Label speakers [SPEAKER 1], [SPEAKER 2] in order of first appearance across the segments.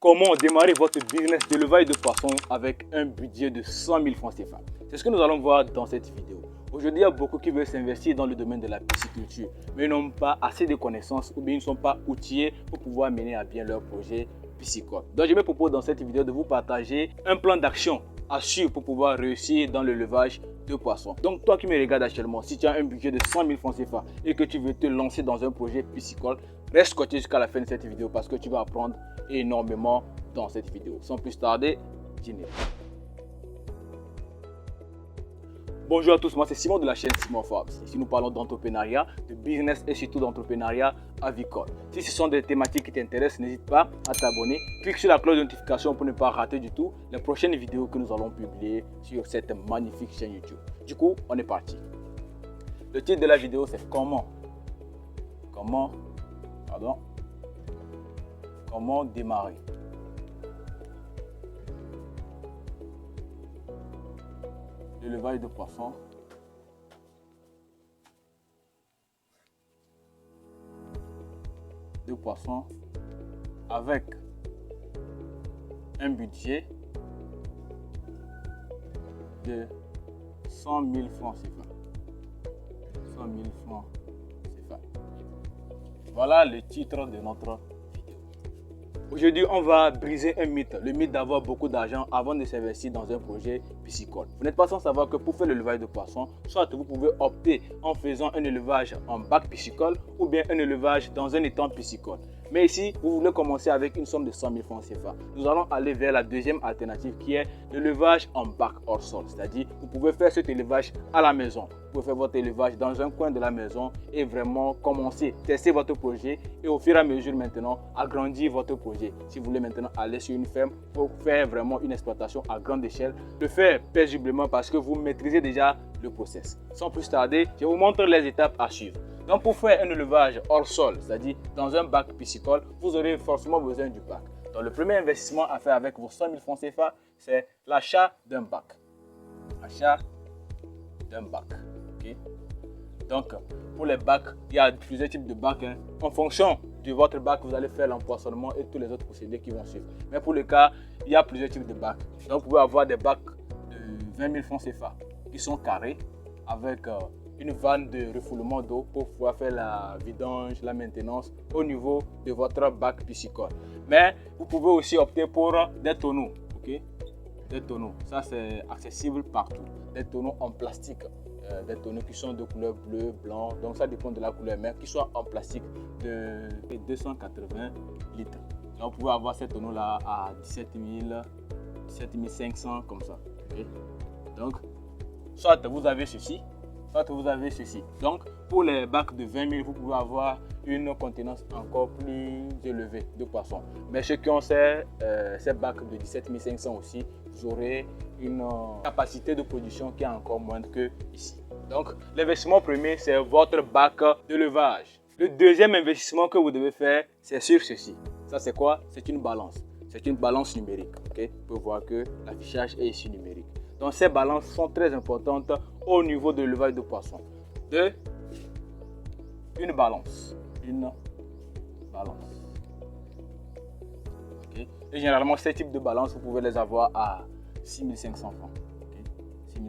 [SPEAKER 1] Comment démarrer votre business d'élevage de poissons avec un budget de 100 000 francs CFA? C'est ce que nous allons voir dans cette vidéo. Aujourd'hui, il y a beaucoup qui veulent s'investir dans le domaine de la pisciculture, mais ils n'ont pas assez de connaissances ou bien ils ne sont pas outillés pour pouvoir mener à bien leur projet piscicole. Donc, je me propose dans cette vidéo de vous partager un plan d'action à suivre pour pouvoir réussir dans l'élevage de poissons. Donc, toi qui me regardes actuellement, si tu as un budget de 100 000 francs CFA et que tu veux te lancer dans un projet piscicole, reste scotché jusqu'à la fin de cette vidéo parce que tu vas apprendre énormément dans cette vidéo. Sans plus tarder, générique. Bonjour à tous, moi c'est Simon de la chaîne Simon Forbes. Ici nous parlons d'entrepreneuriat, de business et surtout d'entrepreneuriat avicole. Si ce sont des thématiques qui t'intéressent, n'hésite pas à t'abonner. Clique sur la cloche de notification pour ne pas rater du tout les prochaines vidéos que nous allons publier sur cette magnifique chaîne YouTube. Du coup, on est parti. Le titre de la vidéo c'est comment démarrer l'élevage de poissons avec un budget de 100 000 francs CFA. 100 000 francs CFA. Voilà le titre de notre vidéo. Aujourd'hui, on va briser un mythe, le mythe d'avoir beaucoup d'argent avant de s'investir dans un projet piscicole. Vous n'êtes pas sans savoir que pour faire l'élevage de poissons, soit vous pouvez opter en faisant un élevage en bac piscicole ou bien un élevage dans un étang piscicole. Mais ici, vous voulez commencer avec une somme de 100 000 francs CFA. Nous allons aller vers la deuxième alternative qui est l'élevage en bac hors sol. C'est-à-dire, vous pouvez faire cet élevage à la maison. Vous pouvez faire votre élevage dans un coin de la maison et vraiment commencer, tester votre projet et au fur et à mesure maintenant, agrandir votre projet. Si vous voulez maintenant aller sur une ferme pour faire vraiment une exploitation à grande échelle, le faire paisiblement parce que vous maîtrisez déjà le process. Sans plus tarder, je vous montre les étapes à suivre. Donc pour faire un élevage hors sol, c'est-à-dire dans un bac piscicole, vous aurez forcément besoin du bac. Donc le premier investissement à faire avec vos 100 000 francs CFA, c'est l'achat d'un bac. Achat d'un bac. Okay? Donc pour les bacs, il y a plusieurs types de bacs. En fonction de votre bac, vous allez faire l'empoisonnement et tous les autres procédés qui vont suivre. Mais pour le cas, il y a plusieurs types de bacs. Donc vous pouvez avoir des bacs de 20 000 francs CFA qui sont carrés avec une vanne de refoulement d'eau pour pouvoir faire la vidange, la maintenance au niveau de votre bac piscicole. Mais vous pouvez aussi opter pour des tonneaux. Okay? Des tonneaux, ça c'est accessible partout. Des tonneaux en plastique, des tonneaux qui sont de couleur bleu, blanc, donc ça dépend de la couleur, mais qui soient en plastique de 280 litres. Donc vous pouvez avoir ces tonneaux là à 17 500 comme ça. Okay? Donc, soit vous avez ceci, Donc, pour les bacs de 20 000, vous pouvez avoir une contenance encore plus élevée de poissons. Mais ceux qui ont ces bacs de 17 500 aussi, vous aurez une capacité de production qui est encore moindre que ici. Donc, l'investissement premier, c'est votre bac d'élevage. Le deuxième investissement que vous devez faire, c'est sur ceci. Ça, c'est quoi? C'est une balance. C'est une balance numérique. Okay? Vous pouvez voir que l'affichage est ici numérique. Donc ces balances sont très importantes au niveau de l'élevage de poissons. Une balance. Okay. Et généralement, ces types de balances, vous pouvez les avoir à 6 500 francs. Okay.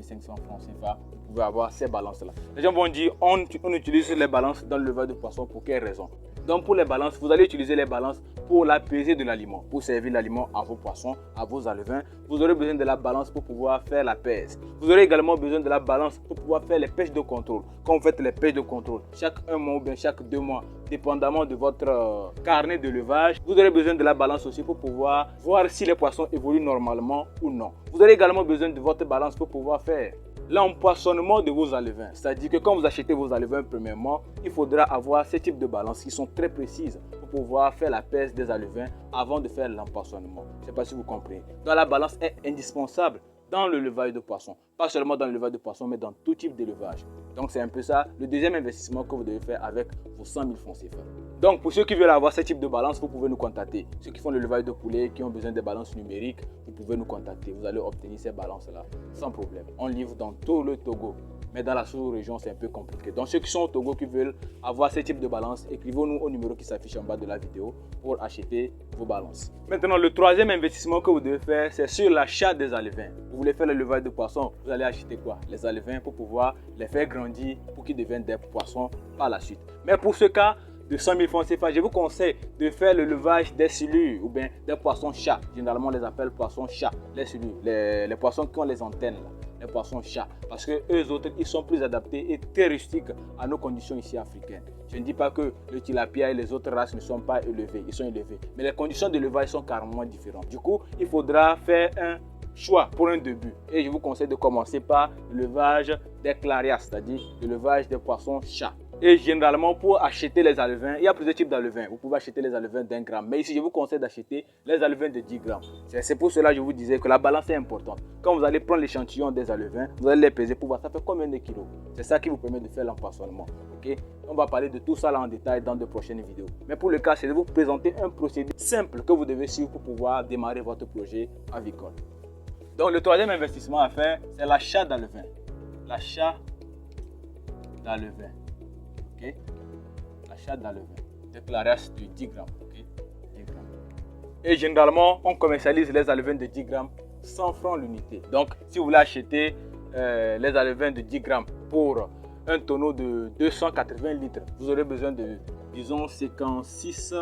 [SPEAKER 1] 6 500 francs CFA, vous pouvez avoir ces balances-là. Les gens vont dire, on utilise les balances dans l'élevage de poissons pour quelle raison? Donc pour les balances, vous allez utiliser les balances pour la pesée de l'aliment, pour servir l'aliment à vos poissons, à vos alevins. Vous aurez besoin de la balance pour pouvoir faire la pèse. Vous aurez également besoin de la balance pour pouvoir faire les pêches de contrôle. Quand vous faites les pêches de contrôle, chaque 1 mois ou bien chaque 2 mois, dépendamment de votre carnet d'élevage, vous aurez besoin de la balance aussi pour pouvoir voir si les poissons évoluent normalement ou non. Vous aurez également besoin de votre balance pour pouvoir faire l'empoisonnement de vos alevins. C'est-à-dire que quand vous achetez vos alevins premièrement, il faudra avoir ce type de balance qui sont très précises pour pouvoir faire la pèse des alevins avant de faire l'empoisonnement. Je ne sais pas si vous comprenez. Donc la balance est indispensable dans l'élevage de poissons. Pas seulement dans l'élevage de poissons, mais dans tout type d'élevage. Donc c'est un peu ça le deuxième investissement que vous devez faire avec vos 100 000 francs CFA. Donc pour ceux qui veulent avoir ce type de balance, vous pouvez nous contacter. Ceux qui font l'élevage de poulet, qui ont besoin de balances numériques, vous pouvez nous contacter. Vous allez obtenir ces balances-là sans problème. On livre dans tout le Togo. mais dans la sous-région, c'est un peu compliqué. Donc, ceux qui sont au Togo, qui veulent avoir ce type de balance, écrivez-nous au numéro qui s'affiche en bas de la vidéo pour acheter vos balances. Maintenant, le troisième investissement que vous devez faire, c'est sur l'achat des alevins. Vous voulez faire l'élevage de poissons, vous allez acheter quoi? Les alevins pour pouvoir les faire grandir pour qu'ils deviennent des poissons par la suite. Mais pour ce cas de 100 000 francs CFA, je vous conseille de faire l'élevage des silures ou bien des poissons chats. Généralement, on les appelle poissons chats, les silures, les poissons qui ont les antennes là. Les poissons chats, parce que eux autres, ils sont plus adaptés et très rustiques à nos conditions ici africaines. Je ne dis pas que le tilapia et les autres races ne sont pas élevées, ils sont élevés, mais les conditions d'élevage sont carrément différentes. Du coup, il faudra faire un choix pour un début. Et je vous conseille de commencer par l'élevage des clarias, c'est-à-dire l'élevage des poissons chats. Et généralement, pour acheter les alevins, il y a plusieurs types d'alevins. Vous pouvez acheter les alevins d'1 gramme. Mais ici, je vous conseille d'acheter les alevins de 10 grammes. C'est pour cela que je vous disais que la balance est importante. Quand vous allez prendre l'échantillon des alevins, vous allez les peser pour voir ça fait combien de kilos. C'est ça qui vous permet de faire l'empoisonnement. Okay? On va parler de tout ça là en détail dans de prochaines vidéos. Mais pour le cas, c'est de vous présenter un procédé simple que vous devez suivre pour pouvoir démarrer votre projet avicole. Donc, le troisième investissement à faire, c'est l'achat d'alevins. L'achat d'alevins. Okay. L'achat d'alevins, de clarias de 10 grammes. Okay. 10 grammes. Et généralement, on commercialise les alevins de 10 grammes 100 francs l'unité. Donc, si vous voulez acheter les alevins de 10 grammes pour un tonneau de 280 litres, vous aurez besoin de, disons, 56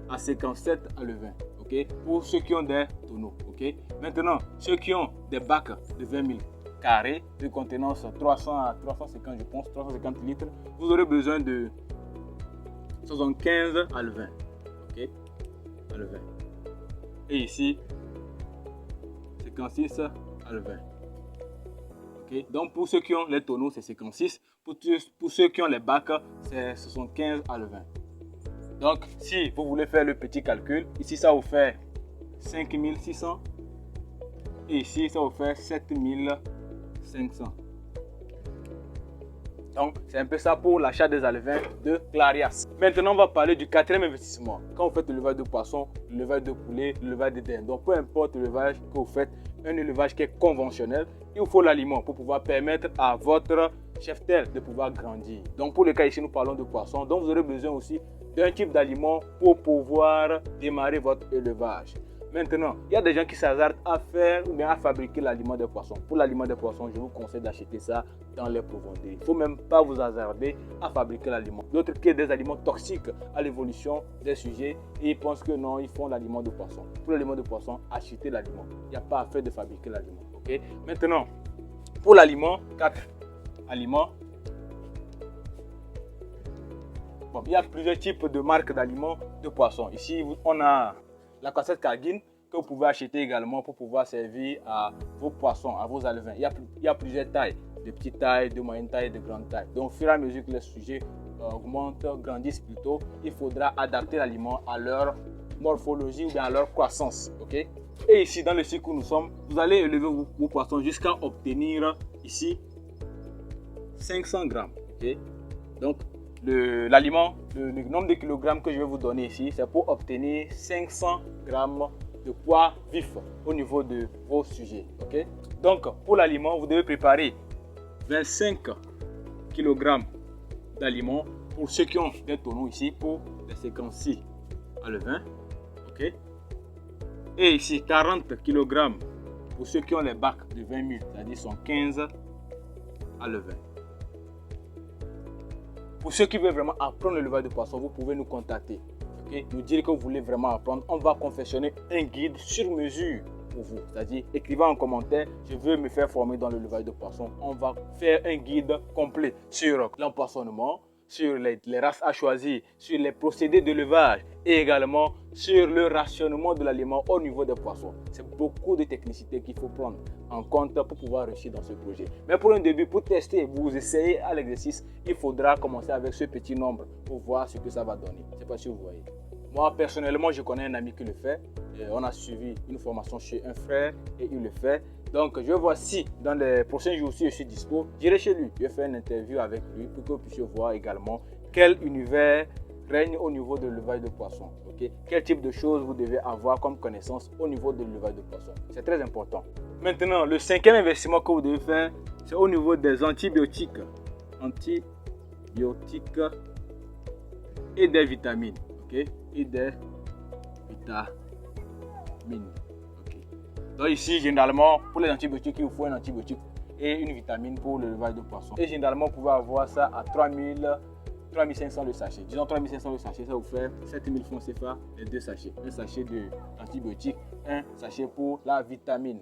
[SPEAKER 1] à 57 alevins. Okay. Pour ceux qui ont des tonneaux. Okay. Maintenant, ceux qui ont des bacs de 20 000 carrés de contenance 300 à 350, je pense, 350 litres, vous aurez besoin de 75 alevins. Ok, alevins. Et ici, 56 alevins. Ok, donc pour ceux qui ont les tonneaux, c'est 56. Pour ceux qui ont les bacs, c'est 75 alevins. Donc, si vous voulez faire le petit calcul, ici ça vous fait 5600 et ici ça vous fait 7500. Donc, c'est un peu ça pour l'achat des alevins de clarias. Maintenant, on va parler du quatrième investissement. Quand vous faites l'élevage de poissons, l'élevage de poulet, l'élevage de dinde. Donc, peu importe l'élevage que vous faites, un élevage qui est conventionnel, il vous faut l'aliment pour pouvoir permettre à votre cheptel de pouvoir grandir. Donc, pour le cas ici, nous parlons de poissons. Donc, vous aurez besoin aussi d'un type d'aliment pour pouvoir démarrer votre élevage. Maintenant, il y a des gens qui s'hasardent à faire ou bien à fabriquer l'aliment des poissons. Pour l'aliment des poissons, je vous conseille d'acheter ça dans les profondeurs. Il ne faut même pas vous hasarder à fabriquer l'aliment. D'autres créent des aliments toxiques à l'évolution des sujets et ils pensent que non, ils font l'aliment de poisson. Pour l'aliment de poisson, achetez l'aliment. Il n'y a pas à faire de fabriquer l'aliment. Okay? Maintenant, pour l'aliment, 4 aliments. Bon, il y a plusieurs types de marques d'aliments de poissons. Ici, on a la cassette Cargill que vous pouvez acheter également pour pouvoir servir à vos poissons, à vos alevins. Il y a plusieurs tailles, de petites tailles, de moyennes tailles, de grandes tailles. Donc, au fur et à mesure que les sujets augmentent, grandissent plutôt, il faudra adapter l'aliment à leur morphologie ou bien à leur croissance. Okay? Et ici, dans le cycle où nous sommes, vous allez élever vos poissons jusqu'à obtenir ici 500 grammes. Okay? Donc, l'aliment, le nombre de kilogrammes que je vais vous donner ici, c'est pour obtenir 500 grammes de poids vif au niveau de vos sujets. Okay? Donc, pour l'aliment, vous devez préparer 25 kg d'aliments pour ceux qui ont des tonneaux ici pour les 56 alevins. Okay? Et ici, 40 kg pour ceux qui ont les bacs de 20 000, c'est-à-dire sont 15 alevins. Pour ceux qui veulent vraiment apprendre l'élevage de poissons, vous pouvez nous contacter. Okay? Nous dire que vous voulez vraiment apprendre. On va confectionner un guide sur mesure pour vous. C'est-à-dire, écrivez en commentaire, je veux me faire former dans l'élevage de poissons. On va faire un guide complet sur l'empoisonnement, sur les races à choisir, sur les procédés d'élevage et également sur le rationnement de l'aliment au niveau des poissons. C'est beaucoup de technicité qu'il faut prendre en compte pour pouvoir réussir dans ce projet. Mais pour un début, pour tester, vous essayez à l'exercice, il faudra commencer avec ce petit nombre pour voir ce que ça va donner. Je ne sais pas si vous voyez. Moi, personnellement, je connais un ami qui le fait. On a suivi une formation chez un frère et il le fait. Donc, je vois si dans les prochains jours, si je suis dispo, j'irai chez lui. Je vais faire une interview avec lui pour que vous puissiez voir également quel univers règne au niveau de l'élevage de poissons. Okay? Quel type de choses vous devez avoir comme connaissance au niveau de l'élevage de poissons. C'est très important. Maintenant, le cinquième investissement que vous devez faire, c'est au niveau des antibiotiques. Antibiotiques et des vitamines. Ok? Et des vitamines. Ok. Donc ici, généralement, pour les antibiotiques, il vous faut un antibiotique et une vitamine pour l'élevage de poissons. Et généralement, vous pouvez avoir ça à 3500 le sachet. Disons 3500 le sachet, ça vous fait 7000 francs CFA les deux sachets. Un sachet d'antibiotiques, un sachet pour la vitamine.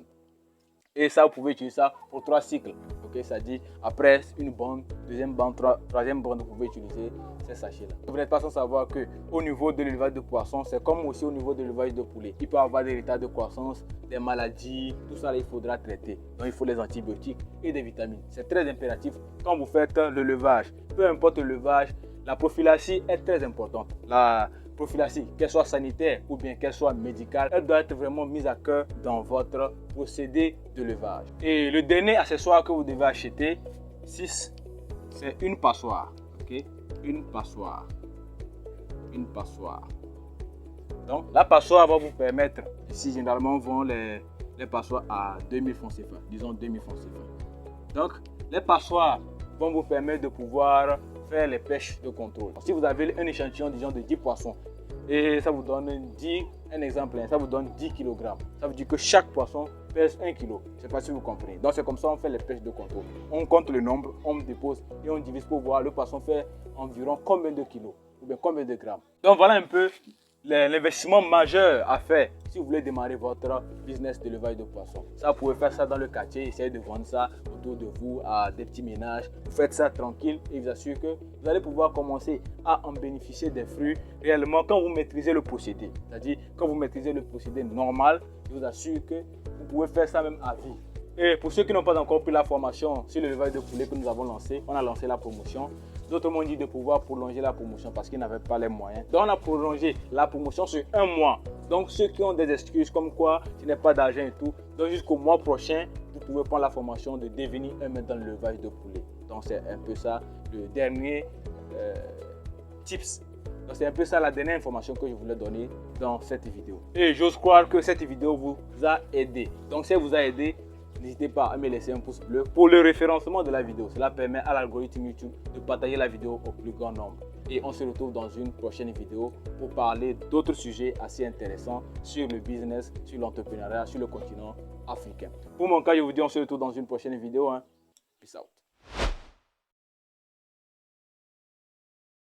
[SPEAKER 1] Et ça, vous pouvez utiliser ça pour 3 cycles. Ok, ça dit après une bande, deuxième bande, troisième bande, vous pouvez utiliser ces sachets-là. Vous n'êtes pas sans savoir que au niveau de l'élevage de poissons, c'est comme aussi au niveau de l'élevage de poulet. Il peut y avoir des retards de croissance, des maladies, tout ça, là, il faudra traiter. Donc, il faut les antibiotiques et des vitamines. C'est très impératif quand vous faites l'élevage. Peu importe l'élevage, la prophylaxie est très importante. La prophylaxie, qu'elle soit sanitaire ou bien qu'elle soit médicale, elle doit être vraiment mise à cœur dans votre procédé de levage. Et le dernier accessoire que vous devez acheter, 6, c'est une passoire. Ok, une passoire. Une passoire. Donc, la passoire va vous permettre, ici généralement on vend les passoires à 2000 francs CFA, disons 2000 francs CFA. Donc, les passoires vont vous permettre de pouvoir faire les pêches de contrôle. Si vous avez un échantillon, disons, de 10 poissons, et ça vous donne 10, un exemple, ça vous donne 10 kg. Ça veut dire que chaque poisson pèse 1 kg. Je ne sais pas si vous comprenez. Donc, c'est comme ça qu'on fait les pêches de contrôle. On compte le nombre, on dépose et on divise pour voir le poisson fait environ combien de kilos ou bien combien de grammes. Donc, voilà un peu l'investissement majeur à faire si vous voulez démarrer votre business d'élevage de poissons. Ça, vous pouvez faire ça dans le quartier, essayer de vendre ça autour de vous à des petits ménages. Vous faites ça tranquille et je vous assure que vous allez pouvoir commencer à en bénéficier des fruits réellement quand vous maîtrisez le procédé. C'est-à-dire quand vous maîtrisez le procédé normal, je vous assure que vous pouvez faire ça même à vie. Et pour ceux qui n'ont pas encore pris la formation sur l'élevage de poulet que nous avons lancé, on a lancé la promotion. D'autres m'ont dit de pouvoir prolonger la promotion parce qu'ils n'avaient pas les moyens. Donc on a prolongé la promotion sur un mois. Donc ceux qui ont des excuses comme quoi je n'ai pas d'argent et tout, donc jusqu'au mois prochain, vous pouvez prendre la formation de devenir un maître dans l'élevage de poulet. Donc c'est un peu ça le dernier tips. Donc c'est un peu ça la dernière information que je voulais donner dans cette vidéo. Et j'ose croire que cette vidéo vous a aidé. Donc si elle vous a aidé, n'hésitez pas à me laisser un pouce bleu pour le référencement de la vidéo. Cela permet à l'algorithme YouTube de partager la vidéo au plus grand nombre. Et on se retrouve dans une prochaine vidéo pour parler d'autres sujets assez intéressants sur le business, sur l'entrepreneuriat, sur le continent africain. Pour mon cas, je vous dis on se retrouve dans une prochaine vidéo. Peace out.